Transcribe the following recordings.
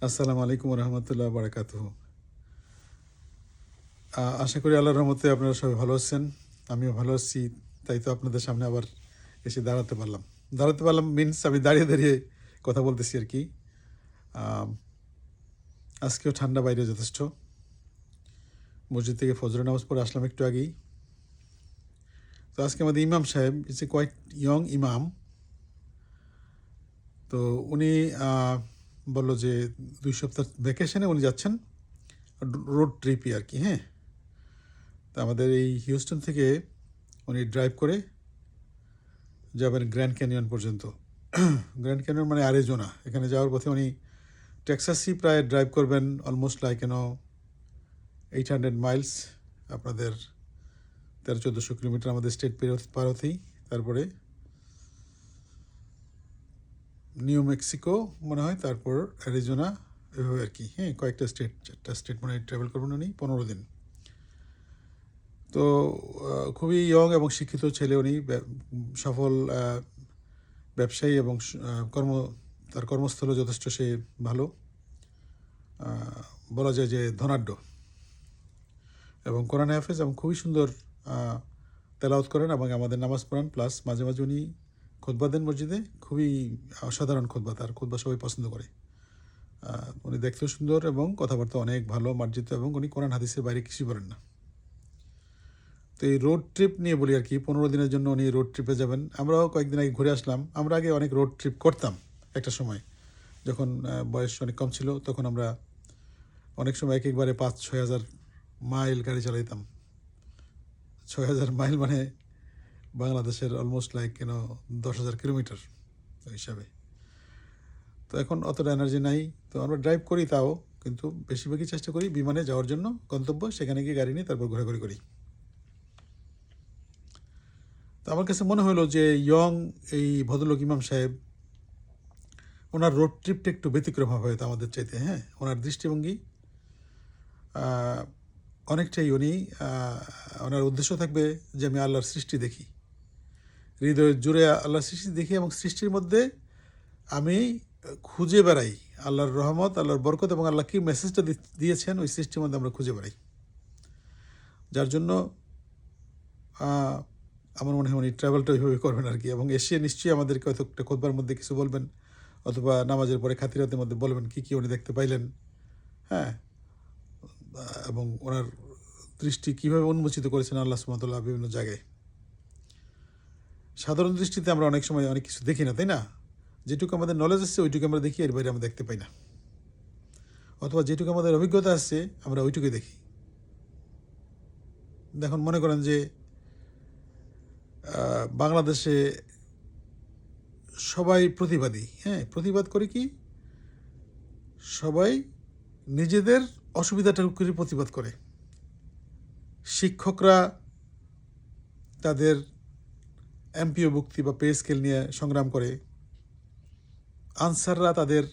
আসসালামু আলাইকুম রহমতুল্লাহ বারাকাতুহু। আশা করি আল্লাহর রহমতে আপনারা সবাই ভালো আছেন। আমিও ভালো আছি। তাই তো আপনাদের সামনে আবার এসে দাঁড়াতে পারলাম মিনস আমি দাঁড়িয়ে দাঁড়িয়ে কথা বলতেছি আর কি। আম, আজকেও ঠান্ডা বাইরে যথেষ্ট। মসজিদ থেকে ফজর নামাজ পড়ে আসলাম একটু আগেই। তো আজকে আমাদের ইমাম সাহেব ইজ এ কোয়াইট ইয়ং ইমাম। তো উনি বললো যে 2 সপ্তাহ ভ্যাকেশনে উনি যাচ্ছেন রোড ট্রিপই আর কি। হ্যাঁ, তো আমাদের এই হিউস্টন থেকে উনি ড্রাইভ করে যাবেন গ্র্যান্ড ক্যানিয়ন পর্যন্ত। গ্র্যান্ড ক্যানিয়ন মানে অ্যারিজোনা। এখানে যাওয়ার পথে উনি টেক্সাসই প্রায় ড্রাইভ করবেন, অলমোস্ট লাইক 800 মাইলস। আপনাদের 1300-1400 কিলোমিটার আমাদের স্টেট পার হতেই। তারপরে নিউ মেক্সিকো মনে হয়, তারপর অ্যারিজোনা, এভাবে আর কি। হ্যাঁ, কয়েকটা স্টেট, 4টা স্টেট মনে হয় ট্রাভেল করবেন উনি 15 দিন। তো খুবই ইয়ং এবং শিক্ষিত ছেলে উনি, সফল ব্যবসায়ী এবং তার কর্মস্থলও যথেষ্ট সে ভালো, বলা যায় যে ধনাঢ্য, এবং কোরআন হাফেজ এবং খুবই সুন্দর তেলাওয়াত করেন এবং আমাদের নামাজ পড়ান। প্লাস মাঝে মাঝে উনি খুতবা দেন মসজিদে। খুবই অসাধারণ খুতবা, তার খুতবা সবাই পছন্দ করে। উনি দেখতেও সুন্দর এবং কথাবার্তা অনেক ভালো, মার্জিত, এবং উনি কোরআন হাদিসের বাইরে কিছুই বলেন না। তো এই রোড ট্রিপ নিয়ে বলি আর কি, 15 দিনের জন্য উনি রোড ট্রিপে যাবেন। আমরাও কয়েকদিন আগে ঘুরে আসলাম। আমরা আগে অনেক রোড ট্রিপ করতাম একটা সময়, যখন বয়স অনেক কম ছিল, তখন আমরা অনেক সময় একবারে 5-6 হাজার মাইল গাড়ি চালাইতাম। 6,000 মাইল মানে বাংলাদেশের অলমোস্ট লাইক 10,000 কিলোমিটার হিসাবে। তো এখন অতটা এনার্জি নাই, তো আমরা ড্রাইভ করি তাও, কিন্তু বেশিরভাগই চেষ্টা করি বিমানে যাওয়ার জন্য গন্তব্য, সেখানে গিয়ে গাড়ি নিয়ে তারপর ঘোরাঘুরি করি। তো আমার কাছে মনে হলো যে এই ভদ্রলোক ইমাম সাহেব, ওনার রোড ট্রিপটা একটু ব্যতিক্রম হবে হয়তো আমাদের চাইতে। হ্যাঁ, ওনার দৃষ্টিভঙ্গি অনেকটাই ওনার উদ্দেশ্য থাকবে যে আমি আল্লাহর সৃষ্টি দেখি, হৃদয়ের জুড়ে আল্লাহর সৃষ্টি দেখি, এবং সৃষ্টির মধ্যে আমি খুঁজে বেড়াই আল্লাহর রহমত, আল্লাহর বরকত, এবং আল্লাহ কী মেসেজটা দিয়েছেন ওই সৃষ্টির মধ্যে আমরা খুঁজে বেড়াই। যার জন্য আমার মনে হয় উনি ট্রাভেলটা ওইভাবে করবেন আর কি, এবং এসে নিশ্চয়ই আমাদেরকে হয়তো একটা খোদবার মধ্যে কিছু বলবেন, অথবা নামাজের পরে খাতিরাতের মধ্যে বলবেন কী কী উনি দেখতে পাইলেন। হ্যাঁ, এবং ওনার দৃষ্টি কীভাবে উন্মোচিত করেছেন আল্লাহ সুবহানাহু ওয়া তাআলা বিভিন্ন জায়গায়। সাধারণ দৃষ্টিতে আমরা অনেক সময় অনেক কিছু দেখি না, তাই না? যেটুকু আমাদের নলেজ আসছে ওইটুকু আমরা দেখি, এর বাইরে আমরা দেখতে পাই না। অথবা যেটুকু আমাদের অভিজ্ঞতা আসছে আমরা ওইটুকুই দেখি। দেখুন, মনে করেন যে বাংলাদেশে সবাই প্রতিবাদী। হ্যাঁ, প্রতিবাদ করে কি, সবাই নিজেদের অসুবিধাটুকু করে প্রতিবাদ করে। শিক্ষকরা তাদের এমপিও ভুক্তি বা পে স্কেল নিয়ে সংগ্রাম করে। আনসাররা তাদের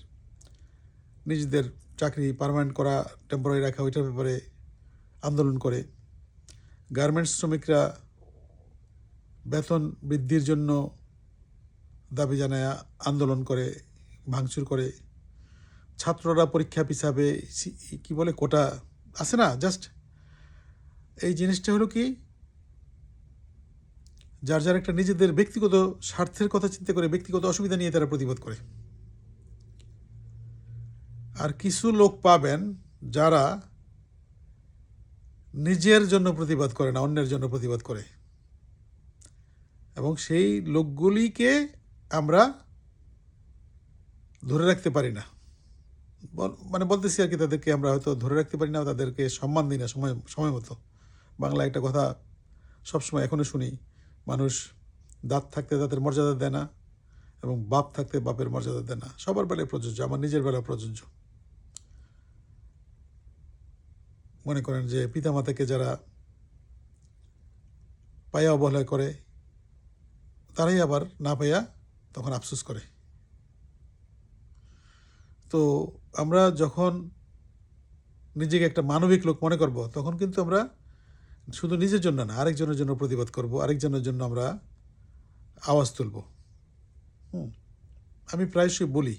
নিজেদের চাকরি পার্মানেন্ট করা, টেম্পোরারি রাখা, ওইটার ব্যাপারে আন্দোলন করে। গার্মেন্টস শ্রমিকরা বেতন বৃদ্ধির জন্য দাবি জানায় আন্দোলন করে, ভাঙচুর করে। ছাত্ররা পরীক্ষা পিছাবে, কি বলে কোটা আছে না, জাস্ট এই জিনিসটা হলো কি, যার যার একটা নিজেদের ব্যক্তিগত স্বার্থের কথা চিন্তা করে, ব্যক্তিগত অসুবিধা নিয়ে তারা প্রতিবাদ করে। আর কিছু লোক পাবেন যারা নিজের জন্য প্রতিবাদ করে না, অন্যের জন্য প্রতিবাদ করে, এবং সেই লোকগুলিকে আমরা ধরে রাখতে পারি না। মানে বলতেছি আর কি, তাদেরকে আমরা হয়তো ধরে রাখতে পারি না, তাদেরকে সম্মান দিই না সময় মতো। বাংলায় একটা কথা সবসময় এখনও শুনি, মানুষ দাঁত থাকতে দাঁতের মর্যাদা দেয় না, এবং বাপ থাকতে বাপের মর্যাদা দেয় না। সবার বেলায় প্রযোজ্য, আমার নিজের বেলায় প্রযোজ্য। মনে করেন যে পিতামাতাকে যারা পায়া অবহেলা করে, তারাই আবার না পাইয়া তখন আফসোস করে। তো আমরা যখন নিজেকে একটা মানবিক লোক মনে করব, তখন কিন্তু আমরা শুধু নিজের জন্য না, আরেকজনের জন্য প্রতিবাদ করব, আরেকজনের জন্য আমরা আওয়াজ তুলব। আমি প্রায়শই বলি,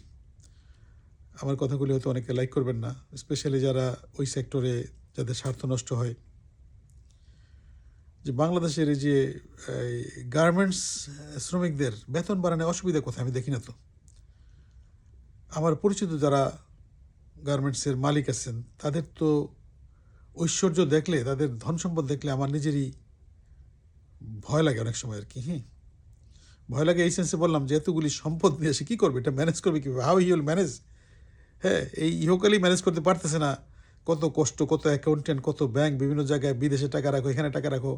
আমার কথাগুলি হয়তো অনেকে লাইক করবেন না, স্পেশালি যারা ওই সেক্টরে যাদের স্বার্থ নষ্ট হয়। যে বাংলাদেশের এই যে গার্মেন্টস শ্রমিকদের বেতন বাড়ানোর অসুবিধা কোথায় আমি দেখি না তো। আমার পরিচিত যারা গার্মেন্টসের মালিক আছেন তাদের তো ঐশ্বর্য দেখলে, তাদের ধন সম্পদ দেখলে আমার নিজেরই ভয় লাগে অনেক সময় আর কি। ভয় লাগে এই সেন্সে বললাম যে এতগুলি সম্পদ নিয়ে এসে কী করবে, এটা ম্যানেজ করবে কীভাবে, হাউ হি উইল ম্যানেজ। এই ইহকালেই ম্যানেজ করতে পারতেছে না, কত কষ্ট, কত অ্যাকাউন্টেন্ট, কত ব্যাংক, বিভিন্ন জায়গায় বিদেশে টাকা রাখো, এখানে টাকা রাখো,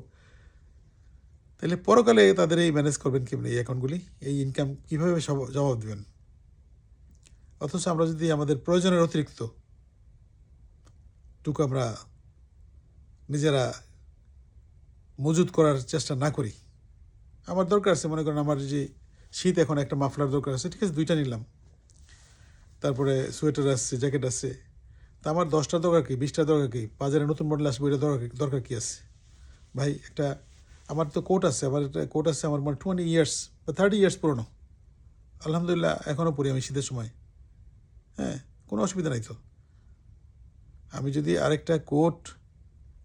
তাহলে পরকালে তাদের এই ম্যানেজ করবেন কেমনি এই অ্যাকাউন্টগুলি, এই ইনকাম কীভাবে জবাব দেবেন। অথচ আমরা যদি আমাদের প্রয়োজনের অতিরিক্ত টুকু আমরা নিজেরা মজুদ করার চেষ্টা না করি। আমার দরকার আছে, মনে করেন আমার যে শীত এখন একটা মাফলার দরকার আছে, ঠিক আছে 2টা নিলাম, তারপরে সোয়েটার আসছে, জ্যাকেট আছে, তা আমার 10টা দরকার কি, 20টা দরকার কি, বাজারে নতুন মডেল আসবে ওইটা দরকার কি আছে ভাই। একটা আমার তো কোট আছে, আমার একটা কোট আছে আমার 20 ইয়ার্স বা 30 ইয়ার্স পুরনো, আলহামদুলিল্লাহ এখনও পড়ি আমি শীতের সময়, কোনো অসুবিধা নাই তো। আমি যদি আরেকটা কোট,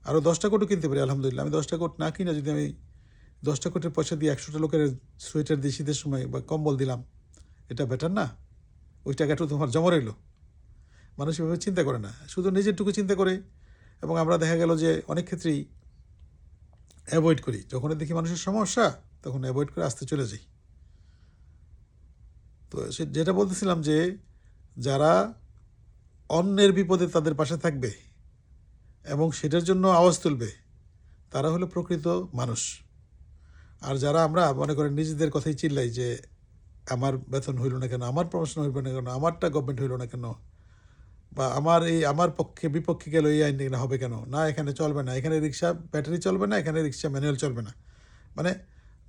আরও 10টা কোটও কিনতে পারি আলহামদুলিল্লাহ। আমি 10টা কোট না কিনা যদি আমি 10টা কোটের পয়সা দিয়ে 100টা লোকের সোয়েটার দিয়ে শীতের সময় বা কম্বল দিলাম, এটা বেটার না? ওই টাকাটা তোমার জমা রইল। মানুষ এভাবে চিন্তা করে না, শুধু নিজেরটুকু চিন্তা করে। এবং আমরা দেখা গেল যে অনেক ক্ষেত্রেই অ্যাভয়েড করি, যখন দেখি মানুষের সমস্যা তখন অ্যাভয়েড করে আসতে চলে যাই। তো যেটা বলতেছিলাম যে যারা অন্যের বিপদে তাদের পাশে থাকবে এবং সেটার জন্য আওয়াজ তুলবে, তারা হলো প্রকৃত মানুষ। আর যারা আমরা মনে করেন নিজেদের কথাই চিল্লাই যে আমার বেতন হইল না কেন, আমার প্রমোশন হইল না কেন, আমারটা গভর্নমেন্ট হইল না কেন, বা আমার পক্ষে বিপক্ষে গেল এই আইন হবে কেন, না এখানে চলবে না, এখানে রিক্সা ব্যাটারি চলবে না, এখানে রিক্সা ম্যানুয়াল চলবে না, মানে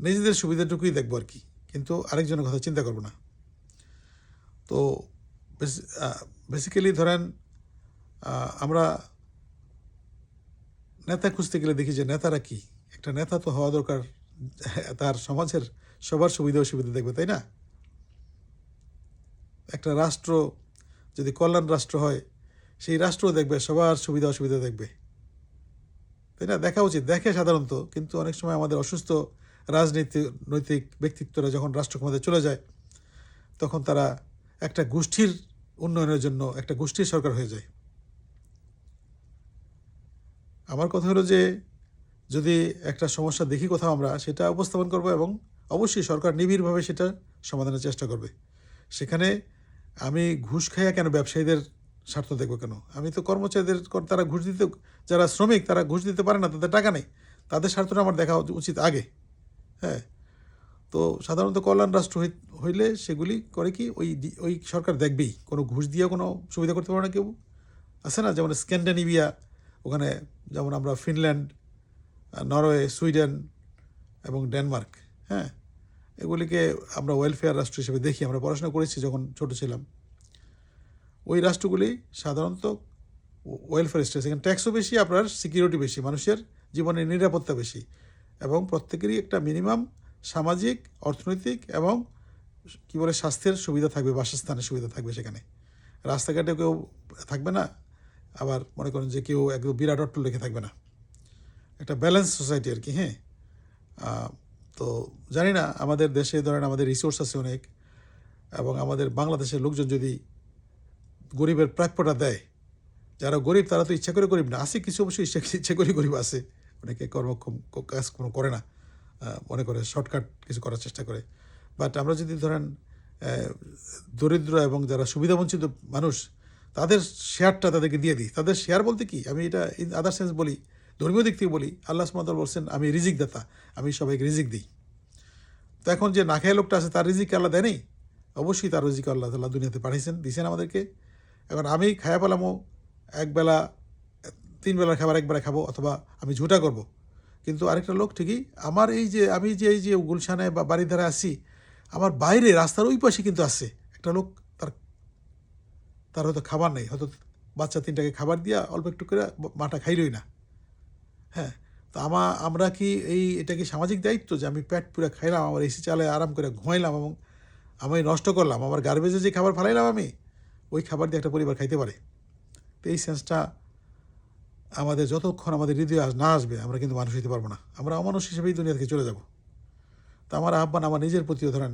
নিজেদের সুবিধাটুকুই দেখবো আর কি, কিন্তু আরেকজনের কথা চিন্তা করবো না। তো বেসিক্যালি ধরেন আমরা নেতা খুঁজতে গেলে দেখি যে নেতারা কি, একটা নেতা তো হওয়া দরকার তার সমাজের সবার সুবিধা অসুবিধা দেখবে, তাই না? একটা রাষ্ট্র যদি কল্যাণ রাষ্ট্র হয়, সেই রাষ্ট্র দেখবে সবার সুবিধা অসুবিধা দেখবে, তাই না? দেখা উচিত, দেখে সাধারণত। কিন্তু অনেক সময় আমাদের অসুস্থ নৈতিক ব্যক্তিত্বরা যখন রাষ্ট্র ক্ষমতায় চলে যায়, তখন তারা একটা গোষ্ঠীর উন্নয়নের জন্য একটা গোষ্ঠীর সরকার হয়ে যায়। আমার কথা হলো যে যদি একটা সমস্যা দেখি কোথাও, আমরা সেটা উপস্থাপন করব এবং অবশ্যই সরকার নিবিড়ভাবে সেটা সমাধানের চেষ্টা করবে। সেখানে আমি ঘুষ খাইয়া কেন ব্যবসায়ীদের স্বার্থ দেখবো কেন? আমি তো কর্মচারীদের, তারা ঘুষ দিতে, যারা শ্রমিক তারা ঘুষ দিতে পারে না, তাদের টাকা নেই, তাদের স্বার্থটা আমার দেখা উচিত আগে। তো সাধারণত কল্যাণ রাষ্ট্র হইলে সেগুলি করে কি, ওই সরকার দেখবেই, কোনো ঘুষ দিয়ে কোনো সুবিধা করতে পারে না কেউ। আছে না, যেমন স্ক্যান্ডিনেভিয়া, ওখানে যেমন আমরা ফিনল্যান্ড, নরওয়ে, সুইডেন এবং ডেনমার্ক, এগুলিকে আমরা ওয়েলফেয়ার রাষ্ট্র হিসেবে দেখি। আমরা পড়াশোনা করেছি যখন ছোট ছিলাম। ওই রাষ্ট্রগুলি সাধারণত ওয়েলফেয়ার স্টেট, সেখানে ট্যাক্সও বেশি, আপনার সিকিউরিটি বেশি, মানুষের জীবনের নিরাপত্তা বেশি, এবং প্রত্যেকেরই একটা মিনিমাম সামাজিক, অর্থনৈতিক এবং কী বলে স্বাস্থ্যের সুবিধা থাকবে, বাসস্থানের সুবিধা থাকবে। সেখানে রাস্তাঘাটে কেউ থাকবে না, আবার মনে করেন যে কেউ একদম বিরাট অট্ট লেখে থাকবে না, একটা ব্যালেন্স সোসাইটি আর কি। তো জানি না, আমাদের দেশে ধরেন আমাদের রিসোর্স আছে অনেক, এবং আমাদের বাংলাদেশের লোকজন যদি গরিবের প্রাপ্যটা দেয়, যারা গরিব তারা তো ইচ্ছা করে গরিব না, আছে কিছু অবশ্যই ইচ্ছা করে গরিব আছে, অনেকে কর্মক্ষম কাজ কোনো করে না, মনে করে শর্টকাট কিছু করার চেষ্টা করে। বাট আমরা যদি ধরেন দরিদ্র এবং যারা সুবিধাবঞ্চিত মানুষ, তাদের শেয়ারটা তাদেরকে দিয়ে দিই। তাদের শেয়ার বলতে কি, আমি এটা ইন আদার সেন্স বলি, ধর্মীয় দিক থেকে বলি, আল্লাহ সুবহানাহু ওয়া তাআলা বলছেন আমি রিজিক দাতা, আমি সবাইকে রিজিক দিই। তো এখন যে না খেয়ে লোকটা আছে, তার রিজিক আল্লাহ দেয়নি? অবশ্যই তার রিজিক আল্লাহ তাআলা দুনিয়াতে পাঠিয়েছেন, দিয়েছেন আমাদেরকে। এখন আমি খায়া পেলামও, একবেলা 3 বেলার খাবার একবেলা খাবো, অথবা আমি ঝুটা করব, কিন্তু আরেকটা লোক ঠিকই আমার আমি এই যে গুলশানে বা বাড়িধারে আসি, আমার বাইরে রাস্তার ওই পাশে কিন্তু আসছে একটা লোক, তার হয়তো খাবার নেই, হয়তো বাচ্চা 3টাকে খাবার দিয়া অল্প একটু করে মাটা খাইলই না। তো আমরা কি এটা কি সামাজিক দায়িত্ব যে আমি পেট পুরে খাইলাম, আমার এসি চালায় আরাম করে ঘুমাইলাম এবং আমি নষ্ট করলাম, আমার গার্বেজে যে খাবার ফেলাইলাম আমি, ওই খাবার দিয়ে একটা পরিবার খাইতে পারে। তো এই সেন্সটা আমাদের যতক্ষণ আমাদের হৃদয়ে না আসবে আমরা কিন্তু মানুষ হতে পারবো না, আমরা অমানুষ হিসেবেই দুনিয়া থেকে চলে যাব। তো আমার আহ্বান আমার নিজের প্রতিও ধরেন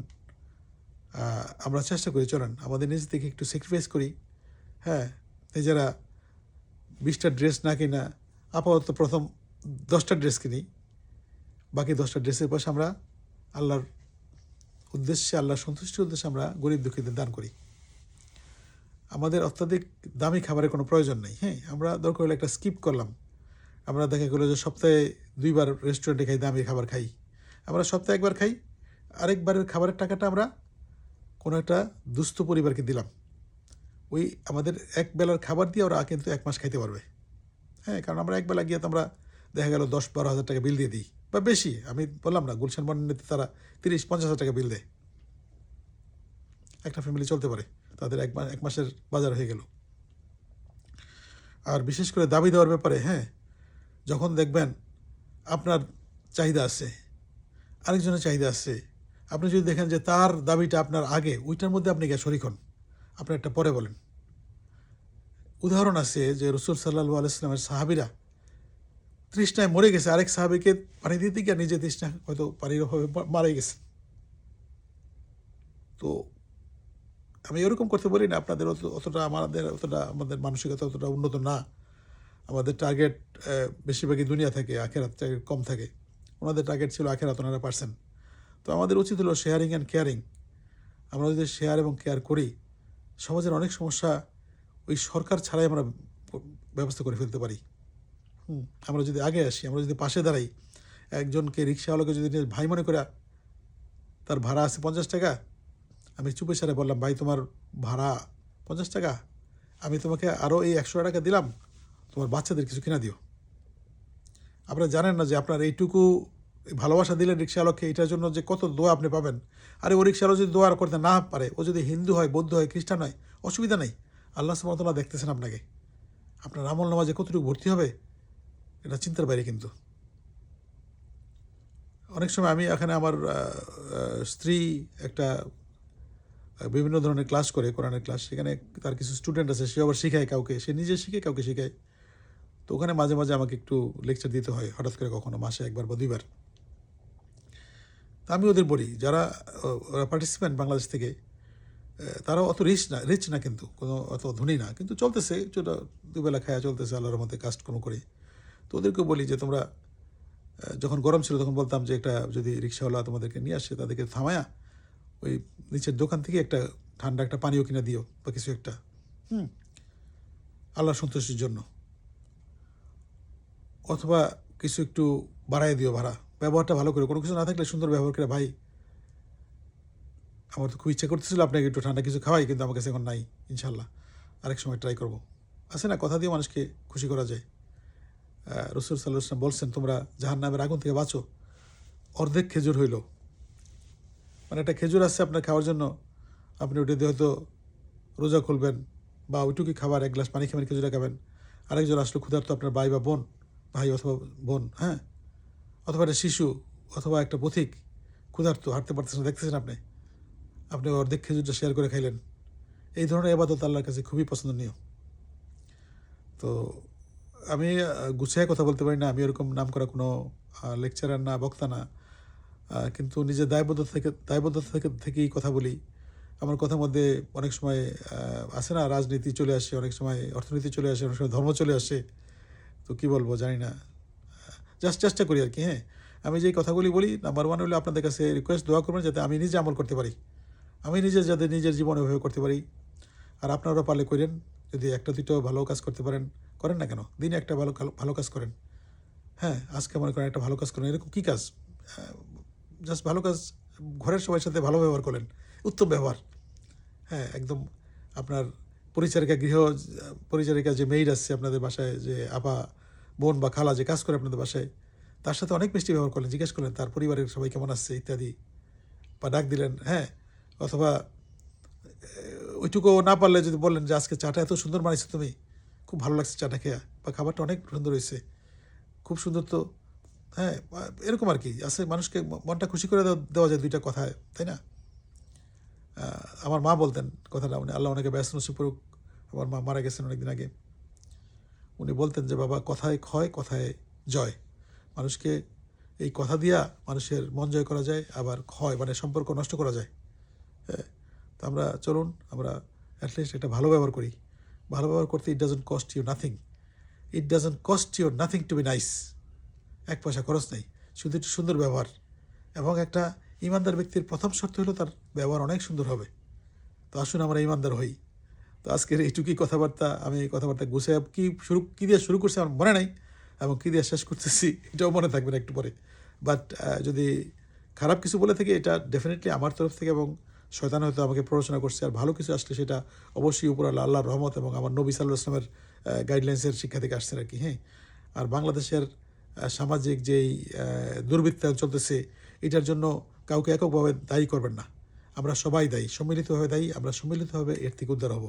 আমরা চেষ্টা করি চলেন আমাদের নিজে থেকে একটু স্যাক্রিফাইস করি। হ্যাঁ, নিজেরা 20টা ড্রেস না কিনা আপাতত প্রথম 10টা ড্রেস কিনি, বাকি 10টা ড্রেসের পয়সা আমরা আল্লাহর উদ্দেশ্যে, আল্লাহর সন্তুষ্টির উদ্দেশ্যে আমরা গরিব দুঃখীদের দান করি। আমাদের অত্যাধিক দামি খাবারের কোনো প্রয়োজন নেই। হ্যাঁ, আমরা দরকার হলে একটা স্কিপ করলাম, আমরা দেখা গেলো যে সপ্তাহে 2বার রেস্টুরেন্টে খাই, দামি খাবার খাই, আমরা সপ্তাহে 1বার খাই, আরেকবারের খাবারের টাকাটা আমরা কোনো একটা দুস্থ পরিবারকে দিলাম। ওই আমাদের এক বেলার খাবার দিয়ে ওরা কিন্তু 1 মাস খাইতে পারবে। হ্যাঁ, কারণ আমরা একবেলা গিয়ে তো আমরা দেখা গেল 10-12 হাজার টাকা বিল দিয়ে দিই বা বেশি, আমি বললাম না গুলশান বর্ণনীতে তারা 30-50 হাজার টাকা বিল দেয়, একটা ফ্যামিলি চলতে পারে, তাদের 1 মাসের বাজার হয়ে গেল। আর বিশেষ করে দাবি দেওয়ার ব্যাপারে, হ্যাঁ, যখন দেখবেন আপনার চাহিদা আছে, আরেকজনের চাহিদা আছে, আপনি যদি দেখেন যে তার দাবিটা আপনার আগে, ওইটার মধ্যে আপনি গিয়ে শরিক হন, আপনি একটা পরে বলেন। উদাহরণ আছে যে রসুল সাল্লাল্লাহু আলাইহি ওয়াসাল্লামের সাহাবীরা তৃষ্ণায় মরে গেছে, আরেক সাহাবীকে পানি দিতে গিয়ে নিজে তৃষ্ণা হয়তো পানির অভাবে মারাই গেছে। তো আমি এরকম করতে বলি না, আপনাদের আমাদের মানসিকতা অতটা উন্নত না, আমাদের টার্গেট বেশিরভাগই দুনিয়া থাকে, আখেরাত টার্গেট কম থাকে। ওনাদের টার্গেট ছিল আখেরাত, ওনারা পারছেন। তো আমাদের উচিত হলো শেয়ারিং অ্যান্ড কেয়ারিং। আমরা যদি শেয়ার এবং কেয়ার করি, সমাজের অনেক সমস্যা ওই সরকার ছাড়াই আমরা ব্যবস্থা করে ফেলতে পারি। আমরা যদি আগে আসি, আমরা যদি পাশে দাঁড়াই, একজনকে রিক্সাওয়ালাকে যদি ভাই মনে করে, তার ভাড়া আছে 50 টাকা, আমি চুপে সারে বললাম, ভাই তোমার ভাড়া 50 টাকা, আমি তোমাকে আরও এই 100 টাকা দিলাম, তোমার বাচ্চাদের কিছু কিনা দিও। আপনারা জানেন না যে আপনার এইটুকু ভালোবাসা দিলেন রিক্সাওয়ালাকে, এটার জন্য যে কত দোয়া আপনি পাবেন। আরে ও রিক্সাওয়ালা যদি দোয়া করতে না পারে, ও যদি হিন্দু হয়, বৌদ্ধ হয়, খ্রিস্টান হয়, অসুবিধা নেই, আল্লাহ সুবহানাহু ওয়া তাআলা দেখতেছেন আপনাকে, আপনার আমল নামাজে কতটুকু ভর্তি হবে এটা চিন্তার বাইরে। কিন্তু অনেক সময় আমি এখানে আমার স্ত্রী একটা বিভিন্ন ধরনের ক্লাস করে, কোরআনের ক্লাস, সেখানে তার কিছু স্টুডেন্ট আছে, সে আবার শেখায় কাউকে, সে নিজে শিখে কাউকে শেখায়। তো ওখানে মাঝে মাঝে আমাকে একটু লেকচার দিতে হয়, হঠাৎ করে কখনো মাসে 1বার বা 2বার। তা আমি ওদের বলি, যারা ওরা পার্টিসিপেন্ট বাংলাদেশ থেকে, তারা অত রিচ না কিন্তু কোনো অত ধনী না, কিন্তু চলতেছে, 2 বেলা খায়া চলতেছে আল্লাহর মধ্যে কাজকর্ম করে। তো ওদেরকে বলি যে তোমরা, যখন গরম ছিল তখন বলতাম যে একটা যদি রিক্সাওয়ালা তোমাদেরকে নিয়ে আসে, তাদেরকে থামায়া ওই নিচের দোকান থেকে একটা ঠান্ডা একটা পানীয় কিনে দিও বা কিছু একটা, আল্লাহর সন্তুষ্টির জন্য, অথবা কিছু একটু বাড়াই দিও ভাড়া, ব্যবহারটা ভালো করে, কোনো কিছু না থাকলে সুন্দর ব্যবহার করে, ভাই আমার তো খুব ইচ্ছা করতেছিল আপনাকে একটু ঠান্ডা কিছু খাওয়াই, কিন্তু আমার কাছে এখন নাই, ইনশাল্লাহ আরেক সময় ট্রাই করবো। আছে না, কথা দিয়ে মানুষকে খুশি করা যায়। রসুল সাল্লাল্লাহু আলাইহি ওয়াসাল্লাম বলছেন, তোমরা জাহান্নামের আগুন থেকে বাঁচো অর্ধেক খেজুর হইল। মানে একটা খেজুর আছে আপনার খাওয়ার জন্য, আপনি ওটা দিয়ে হয়তো রোজা খুলবেন, বা ওইটুকুই খাবার 1 গ্লাস পানি খাবেন, খেজুরা খাবেন। আরেকজন আসলো ক্ষুধার্ত, আপনার ভাই বা বোন, ভাই অথবা বোন, হ্যাঁ, অথবা একটা শিশু অথবা একটা পথিক ক্ষুধার্ত, হাঁটতে পারতেছেন না, দেখতেছেন আপনি, আপনি অর্ধেক খেজুরটা শেয়ার করে খাইলেন। এই ধরনের ইবাদত আল্লাহর কাছে খুবই পছন্দনীয়। তো আমি গুছিয়ে কথা বলতে পারি না, আমি এরকম নাম করা কোনো লেকচারার না, বক্তা না, কিন্তু নিজের দায়বদ্ধতা থেকেই কথা বলি। আমার কথার মধ্যে অনেক সময় আসে না, রাজনীতি চলে আসে, অনেক সময় অর্থনীতি চলে আসে, অনেক সময় ধর্ম চলে আসে। তো কী বলবো জানি না, জাস্ট চেষ্টা করি আর কি। হ্যাঁ, আমি যেই কথাগুলি বলি, নাম্বার 1 হলো আপনাদের কাছে রিকোয়েস্ট, দোয়া করবেন যাতে আমি নিজে আমল করতে পারি, আমি যাতে নিজের জীবনে ওইভাবে করতে পারি। আর আপনারা পারলে করেন, যদি 1-2টা ভালো কাজ করতে পারেন, করেন না কেন, দিনে একটা ভালো কাজ করেন। হ্যাঁ, আজকে মনে করেন একটা ভালো কাজ করেন, এরকম কী কাজ, জাস্ট ভালো কাজ, ঘরের সবার সাথে ভালো ব্যবহার করেন, উত্তম ব্যবহার। হ্যাঁ, একদম আপনার পরিচারিকা যে মেইড আসছে আপনাদের বাসায়, যে আপা, বোন বা খালা যে কাজ করে আপনাদের বাসায়, তার সাথে অনেক মিষ্টি ব্যবহার করলেন, জিজ্ঞেস করলেন তার পরিবারের সবাই কেমন আসছে ইত্যাদি, বা ডাক দিলেন। হ্যাঁ, অথবা ওইটুকু না পারলে যদি বললেন যে আজকে চাটা এত সুন্দর বানিয়েছো তুমি, খুব ভালো লাগছে চাটা খেয়া, বা খাবারটা অনেক সুন্দর হয়েছে, খুব সুন্দর। তো হ্যাঁ, এরকম আর কি আছে, মানুষকে মনটা খুশি করে দেওয়া যায় 2টা কথায়, তাই না? আমার মা বলতেন কথাটা, উনি আল্লাহ ওনাকে ব্যস্ত নসিব করুক, আমার মা মারা গেছেন অনেকদিন আগে। উনি বলতেন যে বাবা, কথায় ক্ষয় কথায় জয়। মানুষকে এই কথা দিয়া মানুষের মন জয় করা যায়, আবার ক্ষয় মানে সম্পর্ক নষ্ট করা যায়। তো আমরা চলুন আমরা অ্যাটলিস্ট একটা ভালো ব্যবহার করি। ভালো ব্যবহার করতে it doesn't cost you nothing, it doesn't cost you nothing to be nice. এক পয়সা খরচ নেই, শুধু একটু সুন্দর ব্যবহার। এবং একটা ইমানদার ব্যক্তির প্রথম শর্ত হলো তার ব্যবহার অনেক সুন্দর হবে। তো আসুন আমরা ইমানদার হই। তো আজকের এইটুকুই কথাবার্তা, আমি এই কথাবার্তা গুছিয়ে কী দিয়ে শুরু করছি আমার মনে নাই, এবং কী দিয়ে শেষ করতেছি এটাও মনে থাকবে না একটু পরে। বাট যদি খারাপ কিছু বলে থাকি, এটা ডেফিনেটলি আমার তরফ থেকে, এবং শয়তান হয়তো আমাকে প্ররোচনা করছে। আর ভালো কিছু আসলে সেটা অবশ্যই উপর আল্লাহর রহমত এবং আমার নবী সাল্লাল্লাহু আলাইহি ওয়াসাল্লামের গাইডলাইন্সের শিক্ষা থেকে আসছে আর কি। হ্যাঁ, আর বাংলাদেশের সামাজিক যেই দুর্বৃত্তায়ন চলতেছে, এটার জন্য কাউকে এককভাবে দায়ী করবেন না। আমরা সবাই দায়ী, সম্মিলিতভাবে দায়ী। আমরা সম্মিলিতভাবে এর থেকে উদ্ধার হব।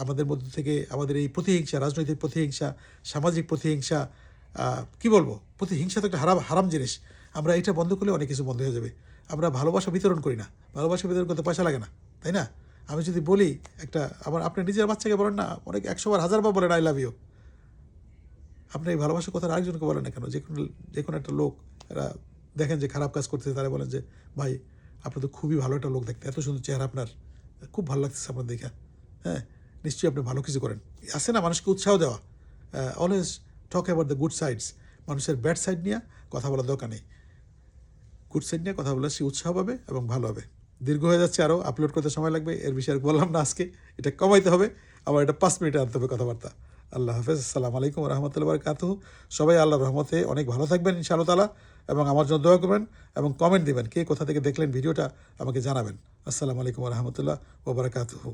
আমাদের মধ্যে থেকে আমাদের এই প্রতিহিংসা, রাজনৈতিক প্রতিহিংসা, সামাজিক প্রতিহিংসা, কী বলবো, প্রতিহিংসা তো একটা হারাম জিনিস। আমরা এটা বন্ধ করলে অনেক কিছু বন্ধ হয়ে যাবে। আমরা ভালোবাসা বিতরণ করি না, ভালোবাসা বিতরণ করতে পয়সা লাগে না, তাই না? আমি যদি বলি একটা, আপনার নিজের বাচ্চাকে বলেন না, অনেক 100 বার 1000 বার বলেন আই লাভ ইউ। আপনি এই ভালোবাসার কথা আরেকজনকে বলেন না কেন? যে কোনো একটা লোক, এরা দেখেন যে খারাপ কাজ করতেছে, তারা বলেন যে ভাই আপনি তো খুবই ভালো একটা লোক, দেখতে এত সুন্দর চেহারা আপনার, খুব ভালো লাগতেছে আপনার দেখা। হ্যাঁ, নিশ্চয়ই আপনি ভালো কিছু করেন। আছে না মানুষকে উৎসাহ দেওয়া, always talk about the good sides. মানুষের ব্যাড সাইড নিয়ে কথা বলার দরকার নেই, গুড সাইড নিয়ে কথা বলে সে উৎসাহ পাবে এবং ভালো হবে। দীর্ঘ হয়ে যাচ্ছে, আরও আপলোড করতে সময় লাগবে, এর বিষয়ে আর বললাম না আজকে। এটা কমাইতে হবে, আবার এটা 5 মিনিটে আনতে হবে কথাবার্তা। আল্লাহ হাফেজ, আসসালামু আলাইকুম রহমতুল্লাহ বারকাতুহু। সবাই আল্লাহর রহমতে অনেক ভালো থাকবেন ইনশাআল্লাহ তাআলা, এবং আমার জন্য দোয়া করবেন এবং কমেন্ট দিবেন, কে কোথা থেকে দেখলেন ভিডিওটা আমাকে জানাবেন। আসসালামু আলাইকুম রহমতুল্লাহ ওয়া বারাকাতুহু।